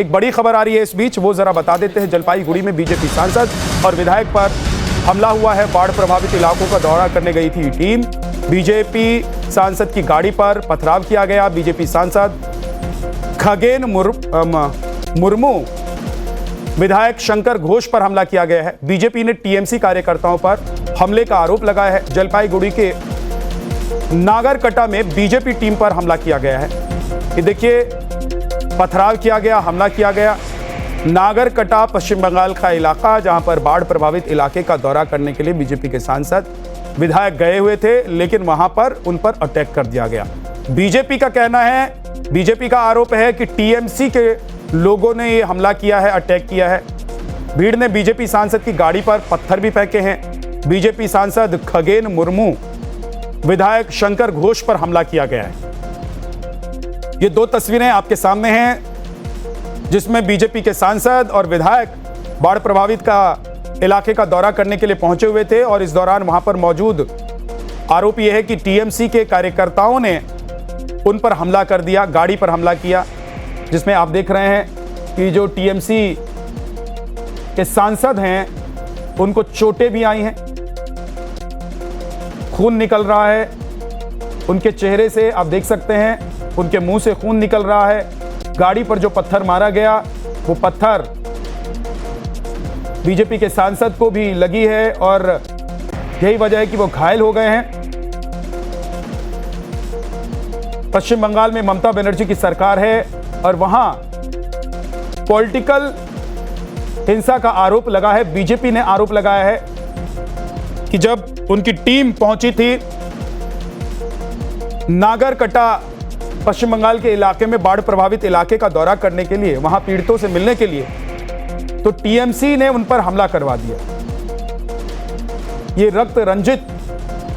एक बड़ी खबर आ रही है इस बीच, वो जरा बता देते हैं। जलपाईगुड़ी में बीजेपी सांसद और विधायक पर हमला हुआ है। बाढ़ प्रभावित इलाकों का दौरा करने गई थी टीम। बीजेपी सांसद की गाड़ी पर पथराव किया गया। बीजेपी सांसद खगेन मुर्मू, विधायक शंकर घोष पर हमला किया गया है। बीजेपी ने टीएमसी कार्यकर्ताओं पर हमले का आरोप लगाया है। जलपाईगुड़ी के नागरकटा में बीजेपी टीम पर हमला किया गया है। ये देखिए, पथराव किया गया, हमला किया गया। नागरकटा पश्चिम बंगाल का इलाका, जहां पर बाढ़ प्रभावित इलाके का दौरा करने के लिए बीजेपी के सांसद विधायक गए हुए थे, लेकिन वहां पर उन पर अटैक कर दिया गया। बीजेपी का कहना है, बीजेपी का आरोप है कि टीएमसी के लोगों ने ये हमला किया है, अटैक किया है। भीड़ ने बीजेपी सांसद की गाड़ी पर पत्थर भी फेंके हैं। बीजेपी सांसद खगेन मुर्मू, विधायक शंकर घोष पर हमला किया गया है। ये दो तस्वीरें आपके सामने हैं, जिसमें बीजेपी के सांसद और विधायक बाढ़ प्रभावित इलाके का दौरा करने के लिए पहुंचे हुए थे और इस दौरान वहां पर मौजूद आरोप यह है कि टीएमसी के कार्यकर्ताओं ने उन पर हमला कर दिया, गाड़ी पर हमला किया, जिसमें आप देख रहे हैं कि जो टीएमसी के सांसद हैं उनको चोटें भी आई हैं, खून निकल रहा है उनके चेहरे से, आप देख सकते हैं उनके मुंह से खून निकल रहा है। गाड़ी पर जो पत्थर मारा गया, वो पत्थर बीजेपी के सांसद को भी लगी है और यही वजह है कि वो घायल हो गए हैं। पश्चिम बंगाल में ममता बनर्जी की सरकार है और वहां पॉलिटिकल हिंसा का आरोप लगा है। बीजेपी ने आरोप लगाया है कि जब उनकी टीम पहुंची थी नागरकटा पश्चिम बंगाल के इलाके में, बाढ़ प्रभावित इलाके का दौरा करने के लिए, वहां पीड़ितों से मिलने के लिए, तो टीएमसी ने उन पर हमला करवा दिया। ये रक्त रंजित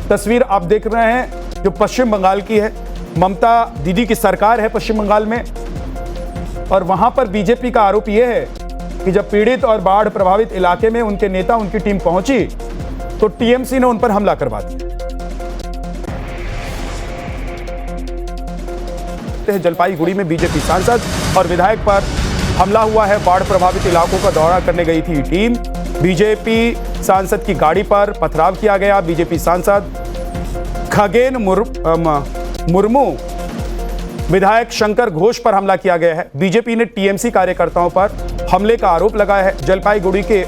तस्वीर आप देख रहे हैं जो पश्चिम बंगाल की है। ममता दीदी की सरकार है पश्चिम बंगाल में और वहां पर बीजेपी का आरोप यह है कि जब पीड़ित और बाढ़ प्रभावित इलाके में उनके नेता, उनकी टीम पहुंची तो टीएमसी ने उन पर हमला करवा दिया। जलपाईगुड़ी में बीजेपी सांसद और विधायक पर हमला हुआ है। बाढ़ प्रभावित इलाकों का दौरा करने गई थी टीम। बीजेपी सांसद की गाड़ी पर पथराव किया गया। बीजेपी सांसद खगेन मुर्मू, विधायक शंकर घोष पर हमला किया गया है। बीजेपी ने टीएमसी कार्यकर्ताओं पर हमले का आरोप लगाया है। जलपाईगुड़ी के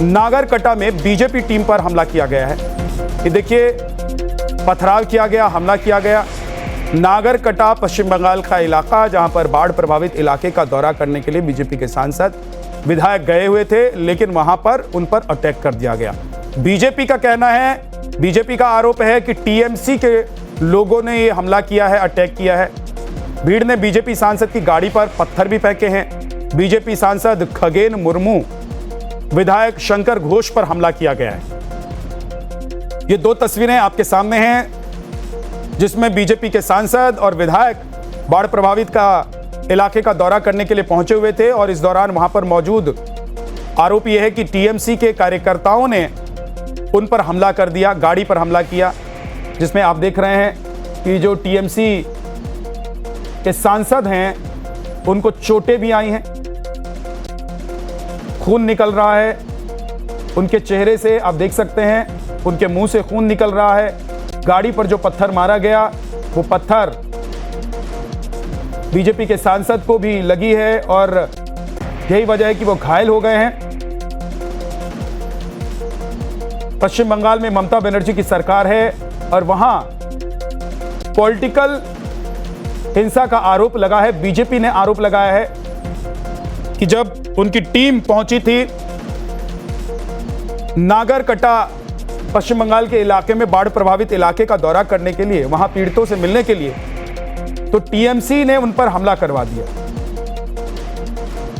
नागरकटा में बीजेपी टीम पर हमला किया गया है। ये देखिए, पथराव किया गया, हमला किया गया। नागरकटा पश्चिम बंगाल का इलाका, जहां पर बाढ़ प्रभावित इलाके का दौरा करने के लिए बीजेपी के सांसद विधायक गए हुए थे, लेकिन वहां पर उन पर अटैक कर दिया गया। बीजेपी का कहना है, बीजेपी का आरोप है कि टीएमसी के लोगों ने ये हमला किया है, अटैक किया है। भीड़ ने बीजेपी सांसद की गाड़ी पर पत्थर भी फेंके हैं। बीजेपी सांसद खगेन मुर्मू, विधायक शंकर घोष पर हमला किया गया है। ये दो तस्वीरें आपके सामने हैं, जिसमें बीजेपी के सांसद और विधायक बाढ़ प्रभावित इलाके का दौरा करने के लिए पहुंचे हुए थे और इस दौरान वहां पर मौजूद आरोप यह है कि टीएमसी के कार्यकर्ताओं ने उन पर हमला कर दिया, गाड़ी पर हमला किया, जिसमें आप देख रहे हैं कि जो टीएमसी के सांसद हैं उनको चोटें भी आई हैं, खून निकल रहा है उनके चेहरे से, आप देख सकते हैं उनके मुंह से खून निकल रहा है। गाड़ी पर जो पत्थर मारा गया, वो पत्थर बीजेपी के सांसद को भी लगी है और यही वजह है कि वो घायल हो गए हैं। पश्चिम बंगाल में ममता बनर्जी की सरकार है और वहां पॉलिटिकल हिंसा का आरोप लगा है। बीजेपी ने आरोप लगाया है कि जब उनकी टीम पहुंची थी नागरकटा पश्चिम बंगाल के इलाके में, बाढ़ प्रभावित इलाके का दौरा करने के लिए, वहां पीड़ितों से मिलने के लिए, तो टीएमसी ने उन पर हमला करवा दिया।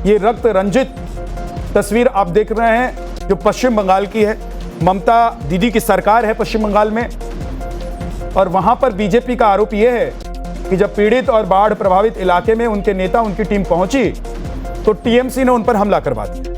ये रक्त रंजित तस्वीर आप देख रहे हैं जो पश्चिम बंगाल की है। ममता दीदी की सरकार है पश्चिम बंगाल में और वहां पर बीजेपी का आरोप यह है कि जब पीड़ित और बाढ़ प्रभावित इलाके में उनके नेता, उनकी टीम पहुंची तो टीएमसी ने उन पर हमला करवा दिया।